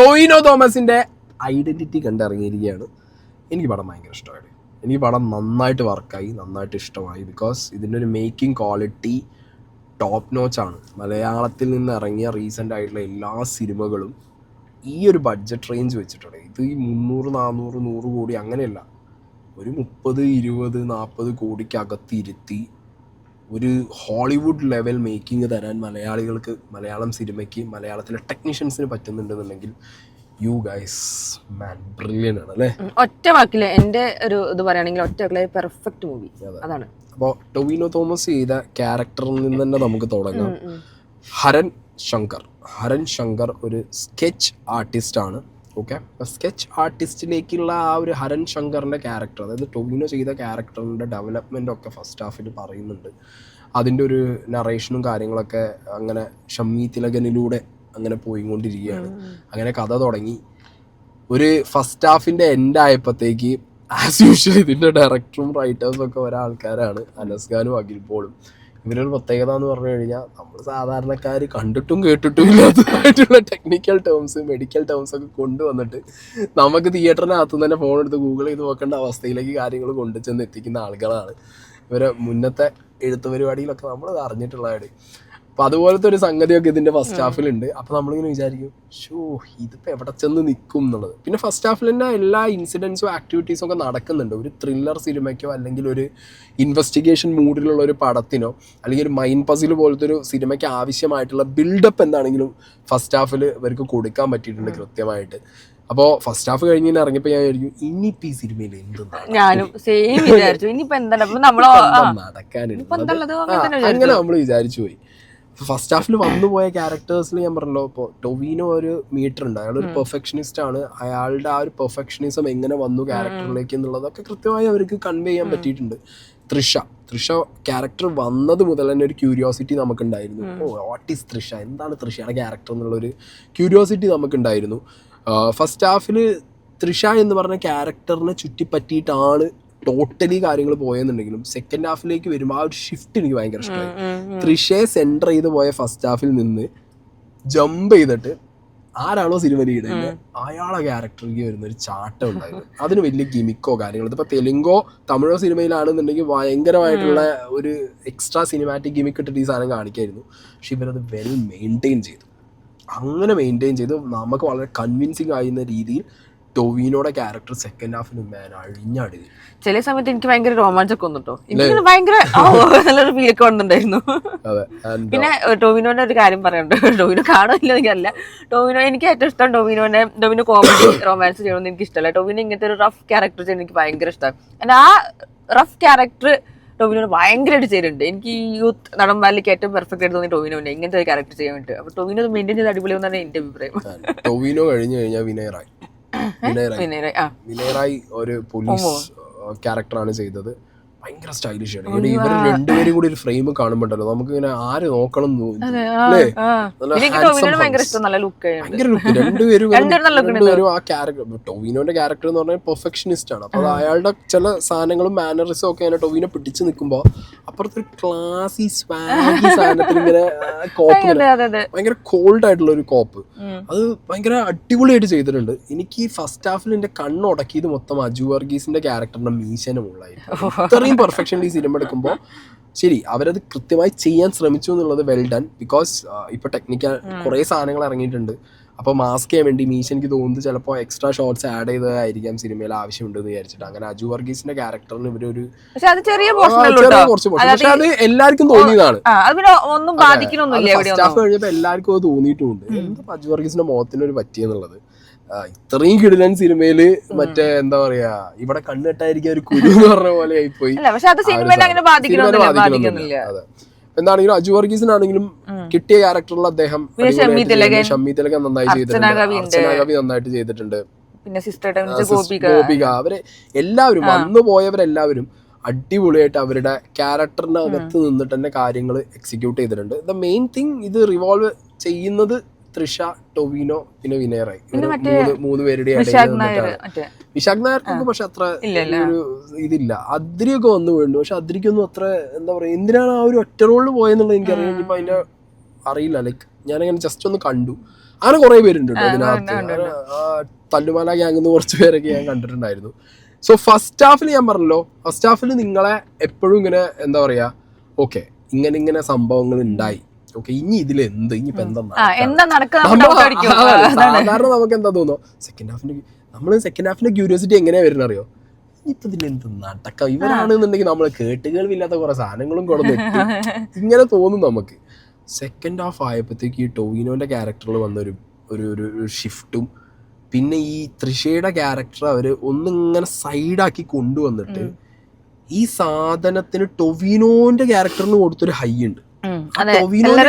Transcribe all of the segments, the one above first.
ടോവിനോ തോമസിന്റെ ഐഡന്റിറ്റി കണ്ടിറങ്ങിയിരിക്കുകയാണ്. എനിക്ക് പടം ഭയങ്കര ഇഷ്ടമായി. എനിക്ക് പടം നന്നായിട്ട് വർക്കായി, നന്നായിട്ട് ഇഷ്ടമായി. ബിക്കോസ് ഇതിൻ്റെ ഒരു മേക്കിംഗ് ക്വാളിറ്റി ടോപ്പ് നോച്ചാണ്. മലയാളത്തിൽ നിന്ന് ഇറങ്ങിയ റീസെൻ്റ് ആയിട്ടുള്ള എല്ലാ സിനിമകളും ഈ ഒരു ബഡ്ജറ്റ് റേഞ്ച് വെച്ചിട്ടുണ്ട്. ഇത് ഈ 300, 400, 100 കോടി അങ്ങനെയല്ല, ഒരു 30, 20, 40 കോടിക്കകത്തിരുത്തി ഒരു ഹോളിവുഡ് ലെവൽ മേക്കിംഗ് തരാൻ മലയാളികൾക്ക്, മലയാളം സിനിമയ്ക്ക്, മലയാളത്തിലെ ടെക്നീഷ്യൻസിന് പറ്റുന്നുണ്ടെന്നുണ്ടെങ്കിൽ യു ഗൈസ് മാൻ ബ്രില്യൻ്റ് ആണ് അല്ലേ? ഒറ്റ വാക്കില് എൻ്റെ ഒരു ഇത് പറയുകയാണെങ്കിൽ ഒറ്റ വാക്കിലെ പെർഫെക്റ്റ് മൂവി അതാണ്. അപ്പോൾ ടൊവിനോ തോമസ് ചെയ്ത ക്യാരക്ടറിൽ നിന്ന് തന്നെ നമുക്ക് തുടങ്ങാം. ഹരൻ ശങ്കർ ഒരു സ്കെച്ച് ആർട്ടിസ്റ്റാണ്. ഓക്കെ, അപ്പോൾ സ്കെച്ച് ആർട്ടിസ്റ്റിലേക്കുള്ള ആ ഒരു ഹരൻ ശങ്കറിൻ്റെ ക്യാരക്ടർ, അതായത് ടൊവിനോ ചെയ്ത ക്യാരക്ടറിൻ്റെ ഡെവലപ്മെൻ്റ് ഒക്കെ ഫസ്റ്റ് ഹാഫിൽ പറയുന്നുണ്ട്. അതിൻ്റെ ഒരു നറേഷനും കാര്യങ്ങളൊക്കെ അങ്ങനെ ഷമ്മി തിലകനിലൂടെ അങ്ങനെ പോയിക്കൊണ്ടിരിക്കുകയാണ്. അങ്ങനെ കഥ തുടങ്ങി. ഒരു ഫസ്റ്റ് ഹാഫിൻ്റെ എൻഡ് ആയപ്പോഴത്തേക്ക് ആസ് യൂഷ്വൽ ഇതിൻ്റെ ഡയറക്ടറും റൈറ്റേഴ്സും ഒക്കെ ഒരാൾക്കാരാണ്, അനസ് ഖാനും അഖിൽ പോളും. ഇവരൊരു പ്രത്യേകത എന്ന് പറഞ്ഞു കഴിഞ്ഞാൽ നമ്മൾ സാധാരണക്കാർ കണ്ടിട്ടും കേട്ടിട്ടും ഇല്ലാത്തതായിട്ടുള്ള ടെക്നിക്കൽ ടേംസ്, മെഡിക്കൽ ടേംസ് ഒക്കെ കൊണ്ടുവന്നിട്ട് നമുക്ക് തിയേറ്ററിനകത്ത് തന്നെ ഫോൺ എടുത്ത് ഗൂഗിൾ ചെയ്ത് നോക്കേണ്ട അവസ്ഥയിലേക്ക് കാര്യങ്ങൾ കൊണ്ടുചെന്ന് എത്തിക്കുന്ന ആളുകളാണ്. ഇവരെ മുന്നത്തെ എഴുത്ത് പരിപാടിയിലൊക്കെ നമ്മൾ അറിഞ്ഞിട്ടുള്ളതാണ്. അപ്പം അതുപോലത്തെ ഒരു സംഗതിയൊക്കെ ഇതിൻ്റെ ഫസ്റ്റ് ഹാഫിലുണ്ട്. അപ്പോൾ നമ്മളിങ്ങനെ വിചാരിക്കും, ഷോ ഇതിപ്പോൾ എവിടെ ചെന്ന് നിൽക്കും എന്നുള്ളത്. പിന്നെ ഫസ്റ്റ് ഹാഫിൽ തന്നെ എല്ലാ ഇൻസിഡൻസും ആക്ടിവിറ്റീസും ഒക്കെ നടക്കുന്നുണ്ട്. ഒരു ത്രില്ലർ സിനിമയ്ക്കോ അല്ലെങ്കിൽ ഒരു ഇൻവെസ്റ്റിഗേഷൻ മൂഡിലുള്ള ഒരു പടത്തിനോ അല്ലെങ്കിൽ ഒരു മൈൻഡ് പസിൽ പോലത്തെ ഒരു സിനിമയ്ക്ക് ആവശ്യമായിട്ടുള്ള ബിൽഡപ്പ് എന്താണെങ്കിലും ഫസ്റ്റ് ഹാഫിൽ ഇവർക്ക് കൊടുക്കാൻ പറ്റിയിട്ടുണ്ട് കൃത്യമായിട്ട്. അപ്പോൾ ഫസ്റ്റ് ഹാഫ് കഴിഞ്ഞ് ഇറങ്ങിയപ്പോൾ ഞാൻ വിചാരിക്കും, ഇനിയിപ്പോൾ ഈ സിനിമയിൽ ഞാനും സെയിം വിചാരിച്ചു, ഇനിയിപ്പോൾ എന്താണ് നടക്കാനുള്ളത്, അങ്ങനെ നമ്മൾ വിചാരിച്ചു പോയി. ഫസ്റ്റ് ഹാഫിൽ വന്നുപോയ ക്യാരക്ടേഴ്സിൽ ഞാൻ പറഞ്ഞല്ലോ, ഇപ്പോൾ ടൊവിനോ ഒരു മീറ്റർ ഉണ്ട്, അയാളൊരു പെർഫെക്ഷനിസ്റ്റ് ആണ്. അയാളുടെ ആ ഒരു പെർഫെക്ഷനിസം എങ്ങനെ വന്നു ക്യാരക്ടറിലേക്ക് എന്നുള്ളതൊക്കെ കൃത്യമായി അവർക്ക് കൺവേ ചെയ്യാൻ പറ്റിയിട്ടുണ്ട്. തൃഷ ക്യാരക്ടർ വന്നത് മുതൽ തന്നെ ഒരു ക്യൂരിയോസിറ്റി നമുക്കുണ്ടായിരുന്നു. വാട്ട് ഈസ് തൃഷ, എന്താണ് തൃഷയുടെ ക്യാരക്ടർ എന്നുള്ളൊരു ക്യൂരിയോസിറ്റി നമുക്കുണ്ടായിരുന്നു. ഫസ്റ്റ് ഹാഫിൽ തൃഷ എന്ന് പറഞ്ഞ ക്യാരക്ടറിനെ ചുറ്റിപ്പറ്റിയിട്ടാണ് ടോട്ടലി കാര്യങ്ങൾ പോയെന്നുണ്ടെങ്കിലും സെക്കൻഡ് ഹാഫിലേക്ക് വരുമ്പോൾ ആ ഒരു ഷിഫ്റ്റ് എനിക്ക് ഭയങ്കര ഇഷ്ടമായി. തൃഷയെ സെൻറ്റർ ചെയ്ത് പോയ ഫസ്റ്റ് ഹാഫിൽ നിന്ന് ജമ്പ് ചെയ്തിട്ട് ആരാണോ സിനിമ ലീഡ് അയാളെ ക്യാരക്ടറിലേക്ക് വരുന്ന ഒരു ചാട്ടം ഉണ്ടായിരുന്നു. അതിന് വലിയ ഗിമിക്കോ കാര്യങ്ങളോ, ഇതിപ്പോൾ തെലുങ്കോ തമിഴോ സിനിമയിലാണെന്നുണ്ടെങ്കിൽ ഭയങ്കരമായിട്ടുള്ള ഒരു എക്സ്ട്രാ സിനിമാറ്റിക് ഗിമിക്ക് ഇട്ടിട്ട് ഈ സാധനം കാണിക്കായിരുന്നു. പക്ഷെ ഇവരത് വെൽ മെയിൻറ്റെയിൻ ചെയ്തു. അങ്ങനെ മെയിൻറ്റെയിൻ ചെയ്ത് നമുക്ക് വളരെ കൺവിൻസിങ് ആയിരുന്ന രീതിയിൽ ടൊവിനോയുടെ ക്യാരക്ടർ സെക്കൻഡ് ഹാഫിന് അഴിഞ്ഞാടി. ചില സമയത്ത് എനിക്ക് ഭയങ്കര രോമാഞ്ചൊക്കെ വന്നിട്ടോ, എനിക്ക് ഭയങ്കര നല്ലൊരു ഫീലൊക്കെ വന്നിട്ടുണ്ടായിരുന്നു. പിന്നെ ടൊവിനോന്റെ ഒരു കാര്യം പറയണ്ട്, ടൊവിനോ കാണുമില്ല എനിക്കല്ല, ടൊവിനോ എനിക്ക് ഏറ്റവും ഇഷ്ടം ടൊവിനോ കോമഡി റൊമാൻസ് ചെയ്യണമെന്ന് എനിക്ക് ഇഷ്ടമല്ല. ടൊവിനോ ഇങ്ങനത്തെ ഒരു റഫ് ക്യാരക്ടർ ചെയ്യുന്നത് എനിക്ക് ഭയങ്കര ഇഷ്ടമാണ്. ആ റഫ് ക്യാരക്ടർ ടൊവിനോട് ഭയങ്കരമായിട്ട് ചെയ്യുന്നുണ്ട്. എനിക്ക് ഈ യൂത്ത് നടന്മാരിലേക്ക് ഏറ്റവും പെർഫെക്റ്റ് ആയിട്ട് തോന്നി ടൊവിനോനെ ഇങ്ങനത്തെ ഒരു ക്യാരക്ടർ ചെയ്യാൻ വേണ്ടി. അപ്പൊ ടൊവിനോ മെയിൻറ്റെയിൻ ചെയ്ത് അടിപൊളി എന്നാണ് എന്റെ അഭിപ്രായം. ടൊവിനോ കഴിഞ്ഞു കഴിഞ്ഞാൽ വിനയറായി ഒരു പോലീസ് ക്യാരക്ടറാണ് ചെയ്തത്. ഭയങ്കര സ്റ്റൈലിഷ് ആണ്. ഇവർ രണ്ടുപേരും കൂടി ഒരു ഫ്രെയിം കാണുമ്പോണ്ടല്ലോ നമുക്ക് ഇങ്ങനെ ആര് നോക്കണം ഭയങ്കര ലുക്ക്. രണ്ടുപേരും ആ ക്യാരക്ടർ, ടൊവിനോന്റെ ക്യാരക്ടർ എന്ന് പറഞ്ഞാൽ പെർഫെക്ഷനിസ്റ്റ് ആണ്. അപ്പൊ അയാളുടെ ചില സാധനങ്ങളും മാനറിസും ഒക്കെ അങ്ങനെ ടൊവിനോ പിടിച്ചു നിൽക്കുമ്പോ അപ്പുറത്തെ ഒരു ക്ലാസി സ്വാഗി സാധനത്തിൽ ഇങ്ങനെ കോപ്പ്, ഭയങ്കര കോൾഡ് ആയിട്ടുള്ള ഒരു കോപ്പ്, അത് ഭയങ്കര അടിപൊളിയായിട്ട് ചെയ്തിട്ടുണ്ട്. എനിക്ക് ഫസ്റ്റ് ഹാഫിൽ എന്റെ കണ്ണുടക്കിയത് മൊത്തം അജു വർഗീസിന്റെ ക്യാരക്ടറിന്റെ മീശനുമുള്ളായിരുന്നു. ഇത്രയും പെർഫെക്ഷൻലി സിനിമ എടുക്കുമ്പോൾ ശരി അവരത് കൃത്യമായി ചെയ്യാൻ ശ്രമിച്ചു എന്നുള്ളത് വെൽ ഡൺ. ബിക്കോസ് ഇപ്പൊ ടെക്നിക്കൽ കുറെ സാധനങ്ങൾ ഇറങ്ങിയിട്ടുണ്ട്. അപ്പോൾ മാസ്ക് ചെയ്യാൻ വേണ്ടി മീശ എനിക്ക് തോന്നുന്നത് ചിലപ്പോൾ എക്സ്ട്രാ ഷോട്ട്സ് ആഡ് ചെയ്തതായിരിക്കാം സിനിമയിൽ ആവശ്യമുണ്ടെന്ന് വിചാരിച്ചിട്ട്. അങ്ങനെ അജു വർഗീസിന്റെ ക്യാരക്ടറിന് ഇവരൊരു കുറച്ച് പക്ഷെ അത് എല്ലാവർക്കും തോന്നിയതാണ്. സ്റ്റാഫ് കഴിഞ്ഞപ്പോൾ എല്ലാവർക്കും അത് തോന്നിയിട്ടുമുണ്ട്, എന്താ അജു വർഗീസിന്റെ മുഖത്തിനൊരു പറ്റിയെന്നുള്ളത്. ഇത്രയും കിടിലൻ സിനിമയില് മറ്റേ എന്താ പറയാ ഇവിടെ കണ്ണിട്ടായിരിക്കും ഒരു കുരു എന്ന് പറഞ്ഞ പോലെ ആയിപ്പോയി. അതെ, എന്താണെങ്കിലും അജു വർഗീസിനാണെങ്കിലും കിട്ടിയ ക്യാരക്ടറിൽ അദ്ദേഹം ഷമ്മി തിലകൻ നന്നായി ചെയ്തിട്ടുണ്ട്, അർച്ചന കവി നന്നായിട്ട് ചെയ്തിട്ടുണ്ട്, പിന്നെ ഗോപിക, അവരെ എല്ലാവരും വന്നു പോയവരെല്ലാവരും അടിപൊളിയായിട്ട് അവരുടെ ക്യാരക്ടറിന്റെ അകത്ത് നിന്നിട്ട് തന്നെ കാര്യങ്ങൾ എക്സിക്യൂട്ട് ചെയ്തിട്ടുണ്ട്. ദ മെയിൻ തിങ് ഇത് റിവോൾവ് ചെയ്യുന്നത് തൃഷ, ടൊവിനോ, പിന്നെ വിനയറായി, മൂന്ന് പേരുടെ വിശാഖ് നായർക്കൊക്കെ പക്ഷെ അത്ര ഒരു ഇതില്ല. അദ്രിയൊക്കെ വന്നു വീണു, പക്ഷെ അദ്രിക്കൊന്നും അത്ര എന്താ പറയാ എന്തിനാണ് ആ ഒരു ഒറ്റ റോളിൽ പോയെന്നുള്ളത് എനിക്കറിയാം. ഇനിയിപ്പോൾ അതിന്റെ അറിയില്ല. ലൈക്ക് ഞാനങ്ങനെ ജസ്റ്റ് ഒന്ന് കണ്ടു, അങ്ങനെ കുറെ പേരുണ്ട് ഇതിനകത്ത്. തല്ലുമാല ഗ്യാങ് കുറച്ച് പേരൊക്കെ ഞാൻ കണ്ടിട്ടുണ്ടായിരുന്നു. സോ ഫസ്റ്റ് ഹാഫിൽ ഞാൻ പറഞ്ഞല്ലോ, ഫസ്റ്റ് ഹാഫിൽ നിങ്ങളെ എപ്പോഴും ഇങ്ങനെ എന്താ പറയാ, ഓക്കെ ഇങ്ങനെ സംഭവങ്ങൾ ഉണ്ടായി, ഓക്കെ ഇനി ഇതിൽ എന്ത്, ഇനിയിപ്പോ സാധാരണ നമുക്ക് എന്താ തോന്നുന്നു സെക്കൻഡ് ഹാഫിന്റെ ക്യൂരിയോസിറ്റി എങ്ങനെയാ വരുന്ന അറിയോ, ഇപ്പൊ ഇതിലെന്ത് നടക്കാം, ഇവരാണെന്നുണ്ടെങ്കിൽ നമ്മൾ കേട്ടുകേൾവില്ലാത്ത കുറെ സാധനങ്ങളും കൊടുത്തിട്ട് ഇങ്ങനെ തോന്നും നമുക്ക്. സെക്കൻഡ് ഹാഫ് ആയപ്പോഴത്തേക്ക് ഈ ടോവിനോന്റെ ക്യാരക്ടറിൽ വന്നൊരു ഒരു ഷിഫ്റ്റും പിന്നെ ഈ തൃഷയുടെ ക്യാരക്ടർ അവര് ഒന്നിങ്ങനെ സൈഡാക്കി കൊണ്ടുവന്നിട്ട് ഈ സാധനത്തിന് ടൊവിനോന്റെ ക്യാരക്ടറിന് കൊടുത്തൊരു ഹൈ ഉണ്ട്. ടൊവിനോന്റെ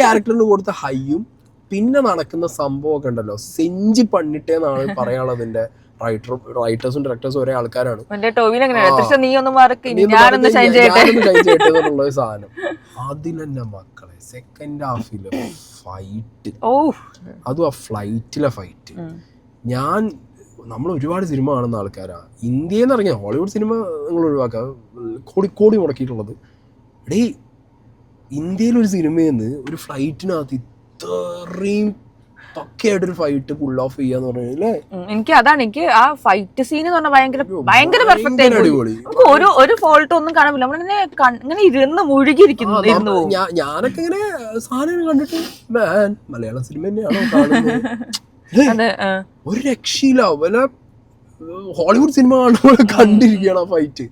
ക്യാരക്ടറിന് കൊടുത്ത ഹൈയും പിന്നെ നടക്കുന്ന സംഭവമൊക്കെ ഉണ്ടല്ലോ, സെഞ്ചി പണിട്ടേന്നാണ് പറയാനുള്ളതിന്റെ റൈറ്റേഴ്സും ഡയറക്ടേഴ്സും ഒരേ ആൾക്കാരാണ്. സാധനം അതിലെന്നെ മക്കളെ സെക്കൻഡ് ഹാഫില് ഫൈറ്റ്, അതും ആ ഫ്ലൈറ്റിലെ ഫൈറ്റ്. നമ്മൾ ഒരുപാട് സിനിമ കാണുന്ന ആൾക്കാരാ, ഇന്ത്യയിൽ നിന്ന് ഇറങ്ങിയ ഹോളിവുഡ് സിനിമ നിങ്ങൾ ഒഴിവാക്കുക, കോടി മുടക്കിയിട്ടുള്ളത്. എടേ ഇന്ത്യയിലൊരു സിനിമയെന്ന് ഒരു ഫ്ലൈറ്റിനകത്ത് ഇത്രയും പക്കയായിട്ടൊരു ഫൈറ്റ് പുൾ ഓഫ് ചെയ്യാന്ന് പറഞ്ഞാൽ എനിക്ക് അതാണ്, എനിക്ക് ആ ഫൈറ്റ് സീൻ എന്ന് പറഞ്ഞാൽ ഭയങ്കര പെർഫെക്റ്റ് ആയി. ഒരു ഫോൾട്ട് ഒന്നും കാണാനില്ല, നമ്മളിങ്ങനെ ഇരുന്ന് മുഴുകിയിരിക്കുന്നു. ഞാനൊക്കെ ഇങ്ങനെ സാധനം കണ്ടിട്ട് മലയാള സിനിമ തന്നെയാണോ കാണുന്നത്, ഒരു രക്ഷയില്ല. വല്ല ഹോളിവുഡ് സിനിമ കാണുമ്പോൾ കണ്ടിരിക്കുകയാണ് ആ ഫൈറ്റ്.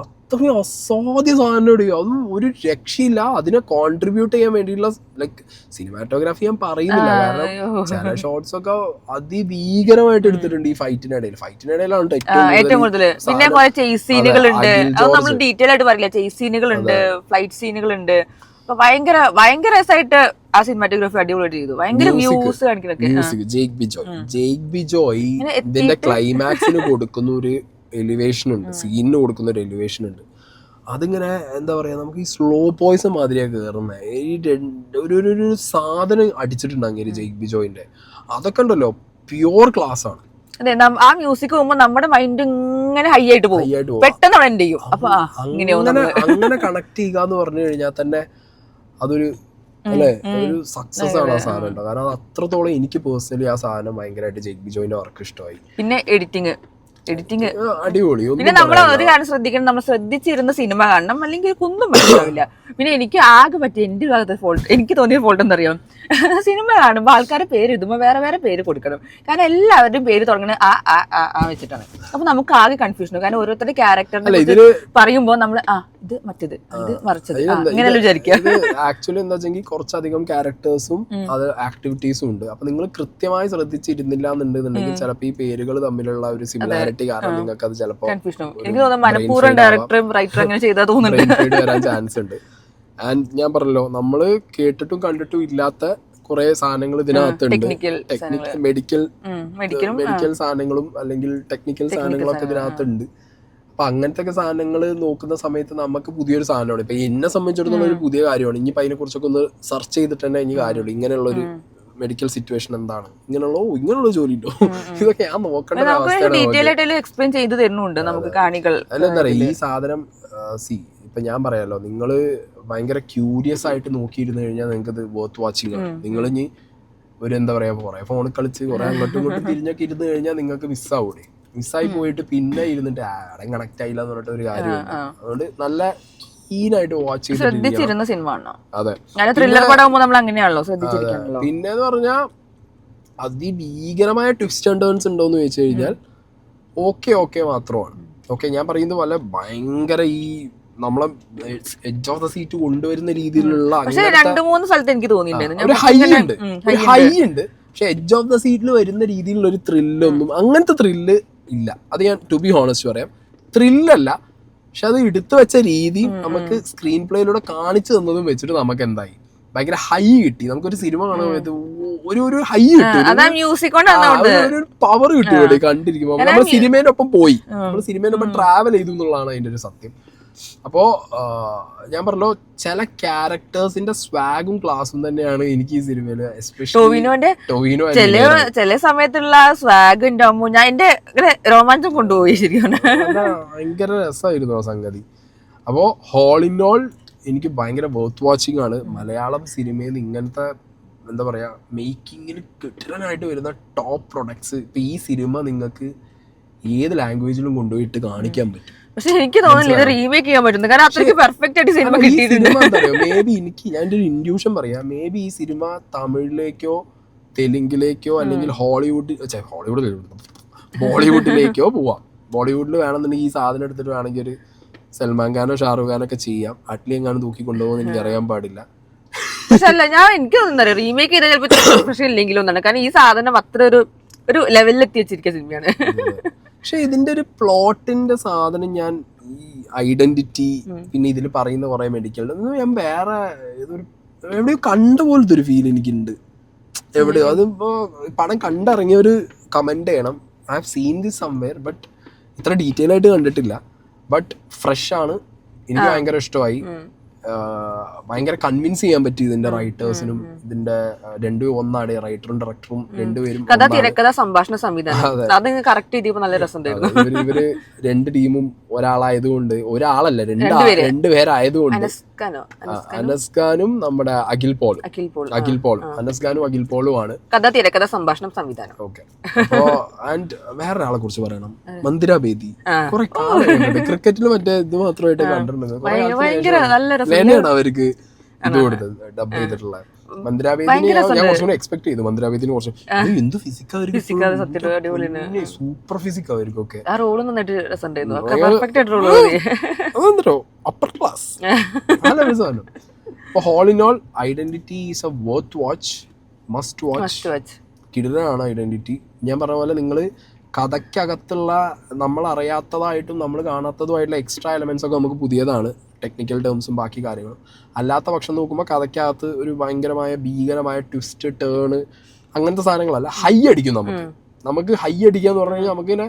അത്രയും അസാധ്യ സാധനം, അതും ഒരു രക്ഷയില്ല. അതിനെ കോൺട്രിബ്യൂട്ട് ചെയ്യാൻ വേണ്ടിയിട്ടുള്ള ലൈക്ക് സിനിമാറ്റോഗ്രാഫി ഞാൻ പറയുന്നില്ല, കാരണം ചില ഷോട്ട്സ് ഒക്കെ അതിഭീകരമായിട്ട് എടുത്തിട്ടുണ്ട് ഈ ഫൈറ്റിനിടയിലാണ് ഏറ്റവും കൂടുതൽ. പിന്നെ ചേസ് സീനുകളുണ്ട്, അത് നമ്മൾ ഡീറ്റെയിൽ ആയിട്ട് പറയില്ല, ചേസ് സീനുകളുണ്ട്, ഫ്ലൈറ്റ് സീനുകളുണ്ട്. അപ്പൊ ഭയങ്കര രസമായിട്ട് ആ സിനിമാറ്റോഗ്രാഫി അടിപൊളിയായിട്ട് ചെയ്തു. ഭയങ്കര വ്യൂസ് കാണിക്കുന്നൊക്കെ. ജെയ്ക്ക് ബിജോയ് ഇതിന്റെ ക്ലൈമാക്സിന് കൊടുക്കുന്ന ഒരു എലിവേഷൻ ഉണ്ട്, സീനിന് കൊടുക്കുന്ന ഒരു എലിവേഷൻ ഉണ്ട്. അതിങ്ങനെ എന്താ പറയാ, നമുക്ക് ഈ സ്ലോ പോയ്സൺ മാതിരിയാണ് കയറുന്നത്. ഈ ഒരു സാധനം അടിച്ചിട്ടുണ്ട് അങ്ങനെ ജെയ്ക്ക് ബിജോയിന്റെ. അതൊക്കെ ഉണ്ടല്ലോ പ്യുവർ ക്ലാസ് ആണ്. അതെ, ആ മ്യൂസിക് പോകുമ്പോ നമ്മുടെ മൈൻഡ് ഇങ്ങനെ ഹൈ ആയിട്ട് പോകും, പെട്ടെന്ന് എൻഡ് ചെയ്യും. അപ്പൊ അങ്ങനെ കണക്ട് ചെയ്യുക എന്ന് പറഞ്ഞു കഴിഞ്ഞാൽ തന്നെ അതൊരു അല്ലെ ഒരു സക്സസ് ആണ് ആ സാധനം ഉണ്ടോ. കാരണം അത് അത്രത്തോളം എനിക്ക് പേഴ്സണലി ആ സാധനം ഭയങ്കരമായിട്ട് ജെയ്ക്ക് ബിജോയിന്റെ വർക്ക് ഇഷ്ടമായി. പിന്നെ എഡിറ്റിംഗ് അടിപൊളി. പിന്നെ നമ്മൾ ഒരു കാര്യം ശ്രദ്ധിക്കണം, നമ്മൾ ശ്രദ്ധിച്ചിരുന്ന സിനിമ കാണണം, അല്ലെങ്കിൽ ഒന്നും മനസ്സിലാവില്ല. പിന്നെ എനിക്ക് ആകെ പറ്റിയ എന്റെ ഭാഗത്തെ ഫോൾട്ട്, എനിക്ക് തോന്നിയ ഫോൾട്ട് എന്താ സിനിമ കാണുമ്പോൾ ആൾക്കാരെ പേര് എഴുതുമ്പോൾ വേറെ പേര് കൊടുക്കണം. കാരണം എല്ലാവരുടെയും പേര് തുടങ്ങുന്നത് ആ വെച്ചിട്ടാണ്. അപ്പൊ നമുക്ക് ആകെ കൺഫ്യൂഷൻ, കാരണം ഓരോരുത്തരുടെ ക്യാരക്ടറിനെ പറയുമ്പോൾ നമ്മൾ ഇത് മറ്റേത് ഇത് മറിച്ചത് ഇങ്ങനെയല്ല വിചാരിക്കുക. ആക്ച്വലി എന്താ വെച്ചെങ്കിൽ കുറച്ചധികം ക്യാരക്ടേഴ്സും അത് ആക്ടിവിറ്റീസും ഉണ്ട്. അപ്പൊ നിങ്ങൾ കൃത്യമായി ശ്രദ്ധിച്ചിരുന്നില്ല എന്നുണ്ടെന്നുണ്ടെങ്കിൽ ചിലപ്പോൾ ഈ പേരുകൾ തമ്മിലുള്ള ഒരു സിമിലാരിറ്റി കാരണം നിങ്ങൾക്ക് അത് ചിലപ്പോൾ കൺഫ്യൂഷൻ ആവും. എനിക്ക് തോന്നുന്നു മനഃപൂർവ്വം ഡയറക്ടറും റൈറ്ററും അങ്ങനെ ചെയ്താൽ തോന്നുന്നുണ്ട് വരാൻ ചാൻസ് ഉണ്ട്. ആൻഡ് ഞാൻ പറഞ്ഞല്ലോ, നമ്മള് കേട്ടിട്ടും കണ്ടിട്ടും ഇല്ലാത്ത കുറെ സാധനങ്ങൾ ഇതിനകത്തുണ്ട്. മെഡിക്കൽ സാധനങ്ങളും അല്ലെങ്കിൽ ടെക്നിക്കൽ സാധനങ്ങളൊക്കെ ഇതിനകത്തുണ്ട്. അപ്പൊ അങ്ങനത്തെ ഒക്കെ സാധനങ്ങൾ നോക്കുന്ന സമയത്ത് നമുക്ക് പുതിയൊരു സാധനമാണ്. ഇപ്പൊ എന്നെ സംബന്ധിച്ചിടത്തോളം ഒരു പുതിയ കാര്യമാണ്. ഇനിയിപ്പോ അതിനെ കുറിച്ചൊക്കെ ഒന്ന് സെർച്ച് ചെയ്തിട്ട് തന്നെ ഇനി കാര്യമുള്ളൂ. ഇങ്ങനെയുള്ള ഒരു മെഡിക്കൽ സിറ്റുവേഷൻ എന്താണ്, ഇങ്ങനെയുള്ള ജോലി ഉണ്ടോ, ഇതൊക്കെ ഞാൻ നോക്കേണ്ട അതെന്താ പറയാ ഈ സാധനം. ഇപ്പൊ ഞാൻ പറയാലോ, നിങ്ങള് ഭയങ്കര ക്യൂരിയസ് ആയിട്ട് നോക്കിയിരുന്നു കഴിഞ്ഞാൽ നിങ്ങൾക്ക് ഇത് വർത്ത് വാച്ചിങ് ആണ്. നിങ്ങൾ ഇനി ഒരു എന്താ പറയാ കുറെ ഫോണിൽ കളിച്ച് കുറെ അങ്ങോട്ടും ഇങ്ങോട്ടും തിരിഞ്ഞൊക്കെ ഇരുന്ന് കഴിഞ്ഞാൽ നിങ്ങൾക്ക് മിസ്സാവൂടെ. മിസ്സായി പോയിട്ട് പിന്നെ ഇരുന്നിട്ട് ആരും കണക്ട് ആയില്ല എന്ന് പറഞ്ഞിട്ട് ഒരു കാര്യമില്ല. അതുകൊണ്ട് നല്ല കീനായിട്ട് വാച്ച് ചെയ്തിരുന്ന സിനിമ. അതെ, പിന്നെന്ന് പറഞ്ഞാൽ അതിഭീകരമായ ട്വിസ്റ്റ് ആൻഡ് ടേൺസ് ഉണ്ടോന്ന് ചോദിച്ചു കഴിഞ്ഞാൽ ഓക്കെ മാത്രമാണ്. ഓക്കെ, ഞാൻ പറയുന്നത് പോലെ ഭയങ്കര ഈ നമ്മളെ എഡ്ജ് ഓഫ് ദ സീറ്റ് കൊണ്ടുവരുന്ന രീതിയിലുള്ള ഒരു ഹൈ ഉണ്ട്. പക്ഷെ എഡ്ജ് ഓഫ് ദ സീറ്റിൽ വരുന്ന രീതിയിലുള്ള ഒരു ത്രില്ലൊന്നും അങ്ങനത്തെ ത്രില്ല് ഇല്ല. അത് ഞാൻ ടു ബി ഹോണസ്റ്റ് പറയാം, ത്രില്ലല്ല. പക്ഷെ അത് എടുത്തു വെച്ച രീതി നമുക്ക് സ്ക്രീൻ പ്ലേയിലൂടെ കാണിച്ചു തന്നതും വെച്ചിട്ട് നമുക്ക് എന്തായി ഭയങ്കര ഹൈ കിട്ടി. നമുക്കൊരു സിനിമ കാണുമ്പോൾ ഒരു ഹൈ കിട്ടും, ഒരു പവർ കിട്ടും കണ്ടിരിക്കുമ്പോൾ. നമ്മൾ സിനിമേന്റെ ഒപ്പം പോയി, നമ്മൾ സിനിമേന്റെ ഒപ്പം ട്രാവൽ ചെയ്തു എന്നുള്ളതാണ് അതിന്റെ ഒരു സത്യം. അപ്പോ ഞാൻ പറഞ്ഞല്ലോ, ചില ക്യാരക്ടേഴ്സിന്റെ സ്വാഗും ക്ലാസും തന്നെയാണ് എനിക്ക് ഈ സിനിമയില് ടോവിനോ ചില സമയത്തുള്ള സ്വാഗ് ഉണ്ടാവുമ്പോ ഞാൻ എന്റെ രോമാഞ്ചം കൊണ്ടുപോയി. ശരിയാണ്, ഭയങ്കര രസമായിരുന്നു ആ സംഗതി. അപ്പോ ഹോൾ ഇൻ ഓൾ എനിക്ക് ഭയങ്കര വർത്ത് വാച്ചിങ് ആണ്. മലയാളം സിനിമയിൽ നിന്ന് ഇങ്ങനത്തെ എന്താ പറയുക മേക്കിങ്ങിന് കിട്ടനായിട്ട് വരുന്ന ടോപ്പ് പ്രൊഡക്ട്സ്. ഇപ്പം ഈ സിനിമ നിങ്ങൾക്ക് ഏത് ലാംഗ്വേജിലും കൊണ്ടുപോയിട്ട് കാണിക്കാൻ പറ്റും. പക്ഷെ എനിക്ക് തോന്നുന്നില്ല ഇത് റീമേക്ക് ചെയ്യാൻ പറ്റുന്നു, കാരണം അത്രയ്ക്ക് പെർഫെക്റ്റ് ആയിട്ട് സിനിമ കിട്ടിയിട്ടുണ്ട്. മേ ബി ഞാൻ ഒരു ഇൻഡ്യൂഷൻ പറയാം, മേ ബി ഈ സിനിമ തമിഴിലേക്കോ തെലുങ്കിലേക്കോ അല്ലെങ്കിൽ ബോളിവുഡിലേക്കോ പോവാം. ബോളിവുഡിൽ വേണമെന്നുണ്ടെങ്കിൽ ഈ സാധനം എടുത്തിട്ട് വേണമെങ്കിൽ ഒരു സൽമാൻ ഖാനോ ഷാറുഖ് ഖാനോ ഒക്കെ ചെയ്യാം. അറ്റ്ലി എങ്ങാനും തൂക്കി കൊണ്ടുപോകുമെന്ന് എനിക്ക് അറിയാൻ പാടില്ല. പക്ഷെ അല്ല, എനിക്ക് തോന്നുന്നത് റീമേക്ക് ചെയ്താൽ ചിലപ്പോൾ പക്ഷെ ഇല്ലെങ്കിലും ഒന്നാണ്, കാരണം ഈ സാധനം അത്ര ഒരു ലെവലിൽ എത്തി വെച്ചിരിക്കുന്ന സിനിമയാണ്. പക്ഷെ ഇതിന്റെ ഒരു പ്ലോട്ടിന്റെ സാധനം ഞാൻ ഈ ഐഡന്റിറ്റി പിന്നെ ഇതിൽ പറയുന്ന കുറെ മെഡിക്കൽ ഞാൻ വേറെ എവിടെയോ കണ്ട പോലത്തെ ഒരു ഫീൽ എനിക്കുണ്ട് എവിടെയോ. അതിപ്പോ പടം കണ്ടിറങ്ങിയൊരു കമന്റ് ചെയ്യണം, I have seen this somewhere, but ഇത്ര ഡീറ്റെയിൽ ആയിട്ട് കണ്ടിട്ടില്ല. ബട്ട് ഫ്രഷ് ആണ്, എനിക്ക് ഭയങ്കര ഇഷ്ടമായി. ഭയങ്കര കൺവിൻസ് ചെയ്യാൻ പറ്റി ഇതിന്റെ റൈറ്റേഴ്സിനും. ഇതിന്റെ രണ്ടും ഒന്നാണ്, റൈറ്ററും ഡയറക്ടറും രണ്ടുപേരും. കഥ, തിരക്കഥ, സംഭാഷണ സംവിധാനം അത് കറക്റ്റ് ചെയ്തപ്പോ നല്ല രസമുണ്ടായിരുന്നു. ഇവര് രണ്ട് ടീമും ഒരാളായതുകൊണ്ട്, ഒരാളല്ല രണ്ടുപേരായതുകൊണ്ട്, അനസ്ഖാനും നമ്മുടെ അഖിൽ പോൾ, അനസ്ഖാനും അഖിൽ പോളുമാണ് കഥ, തിരക്കഥ, സംഭാഷണം, സംവിധാനം. ഓക്കെ. അപ്പോ ആൻഡ് വേറൊരാളെ കുറിച്ച് പറയണം, മന്ദിര ബേദി. കുറെ കാലം ക്രിക്കറ്റിൽ മറ്റേ ഇത് മാത്രമായിട്ട് കണ്ടിട്ടുണ്ട്. അവർക്ക് ഇത് കൊടുത്തത് ഡബ് ചെയ്തിട്ടുള്ള മന്ദിരാബേദിനെ ഞാൻ കുറച്ചുകൂടെ എക്സ്പെക്ട് ചെയ്തു. മന്ദിരാബേദിനെ കുറച്ച് എന്ത് ഫിസിക്സ് അവർക്ക്, സൂപ്പർ ഫിസിക്സ് അവർക്കൊക്കെ. Upper class. നല്ല രസമാണ്. അപ്പൊ whole in all Identity is a worth watch, must watch. കിടിലനാണ് ഐഡന്റിറ്റി. ഞാൻ പറഞ്ഞ പോലെ നിങ്ങൾ കഥയ്ക്കകത്തുള്ള നമ്മൾ അറിയാത്തതായിട്ടും നമ്മൾ കാണാത്തതുമായിട്ടുള്ള എക്സ്ട്രാ എലമെന്റ്സ് ഒക്കെ നമുക്ക് പുതിയതാണ്, ടെക്നിക്കൽ ടേംസും ബാക്കി കാര്യങ്ങളും. അല്ലാത്ത പക്ഷം നോക്കുമ്പോൾ കഥയ്ക്കകത്ത് ഒരു ഭീകരമായ ട്വിസ്റ്റ്, ടേണ്, അങ്ങനത്തെ സാധനങ്ങളല്ല. ഹൈ അടിക്കും നമുക്ക് ഹൈ അടിക്കാന്ന് പറഞ്ഞു കഴിഞ്ഞാൽ നമുക്ക് ഇങ്ങനെ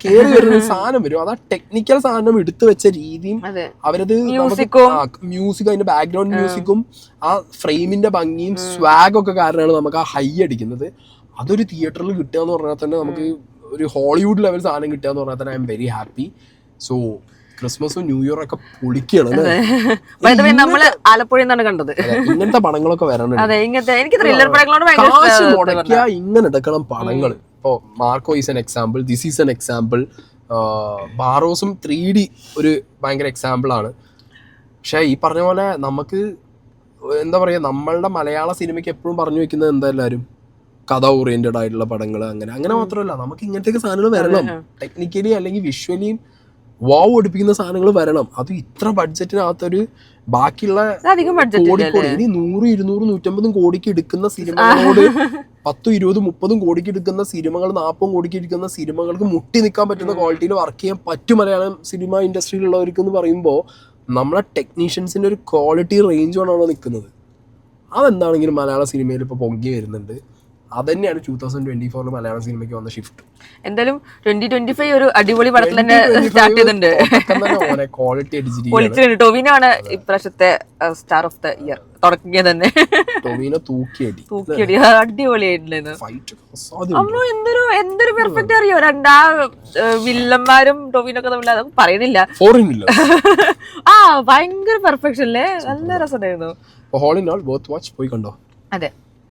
കേറി വരുന്ന സാധനം വരും. അതാ ടെക്നിക്കൽ സാധനം എടുത്തു വെച്ച രീതിയും അവരത് മ്യൂസിക്, അതിന്റെ ബാക്ക്ഗ്രൗണ്ട് മ്യൂസിക്കും ആ ഫ്രെയിമിന്റെ ഭംഗിയും സ്വാഗും ഒക്കെ കാരണമാണ് നമുക്ക് ആ ഹൈ അടിക്കുന്നത്. അതൊരു തിയേറ്ററിൽ കിട്ടുക എന്ന് പറഞ്ഞാൽ തന്നെ, നമുക്ക് ഒരു ഹോളിവുഡ് ലെവൽ സാധനം കിട്ടുക എന്ന് പറഞ്ഞാൽ തന്നെ I am very happy. So ക്രിസ്മസും ന്യൂ ഇയറും ഒക്കെ പൊളിക്കണം. നമ്മള് ആലപ്പുഴയിൽ നിന്നാണ് കണ്ടത്. ഇങ്ങനത്തെ പടങ്ങളൊക്കെ വരണം. കാശ് മുടക്കിയ ഇങ്ങനെ എടുക്കണം പടങ്ങൾ. ഇപ്പോ Marco is an example, this is an example. ബാറോസും 3D ഒരു ഭയങ്കര എക്സാമ്പിൾ ആണ്. പക്ഷെ ഈ പറഞ്ഞ പോലെ നമുക്ക് എന്താ പറയാ, നമ്മളുടെ മലയാള സിനിമയ്ക്ക് എപ്പോഴും പറഞ്ഞു വെക്കുന്നത് എന്താ, എല്ലാവരും കഥ ഓറിയന്റഡ് ആയിട്ടുള്ള പടങ്ങൾ. അങ്ങനെ മാത്രമല്ല, നമുക്ക് ഇങ്ങനത്തെ സാധനങ്ങൾ വരണം. ടെക്നിക്കലി അല്ലെങ്കിൽ വിഷ്വലിയും വാവ് ഒടിപ്പിക്കുന്ന സാധനങ്ങൾ വരണം. അത് ഇത്ര ബഡ്ജറ്റിനകത്തൊരു ബാക്കിയുള്ള കോടിക്കോടി, ഇനി 100, 200, 150 കോടിക്ക് എടുക്കുന്ന സിനിമകളോട് 10, 20, 30 കോടിക്ക് എടുക്കുന്ന സിനിമകൾ, 40 കോടിക്ക് എടുക്കുന്ന സിനിമകൾക്ക് മുട്ടി നിൽക്കാൻ പറ്റുന്ന ക്വാളിറ്റിയിൽ വർക്ക് ചെയ്യാൻ പറ്റും മലയാളം സിനിമ ഇൻഡസ്ട്രിയിലുള്ളവർക്ക് എന്ന് പറയുമ്പോൾ നമ്മളെ ടെക്നീഷ്യൻസിന്റെ ഒരു ക്വാളിറ്റി റേഞ്ചാണോ നിൽക്കുന്നത്. അതെന്താണെങ്കിലും മലയാള സിനിമയിൽ ഇപ്പോൾ പൊങ്ങി വരുന്നുണ്ട്. അതന്നെയാണ് 2024 മലയാളം സിനിമയ്ക്ക് വന്ന ഷിഫ്റ്റ്. എന്തായാലും 2025 ഒരു അടിപൊളി പടത്തിൽ തന്നെ സ്റ്റാർട്ട് ചെയ്തിട്ടുണ്ട്. ടൊവിനോ ആണ് ഇപ്രാവശ്യത്തെ സ്റ്റാർ ഓഫ് ദ ഇയർ. തുടങ്ങിയ തന്നെ ടൊവിനോ തൂക്കിയടി അടിപൊളിയായിട്ടുണ്ടായിരുന്നു. എന്തൊരു പെർഫെക്റ്റ് അറിയോ, രണ്ടാ വില്ലന്മാരും ടൊവിനൊക്കെ തമ്മിൽ അതൊന്നും പറയുന്നില്ല. ഭയങ്കര പെർഫെക്ഷൻ അല്ലേ, നല്ല രസമുണ്ടായിരുന്നു. Whole in all worth watch. പോയി കണ്ടോ? അതെ.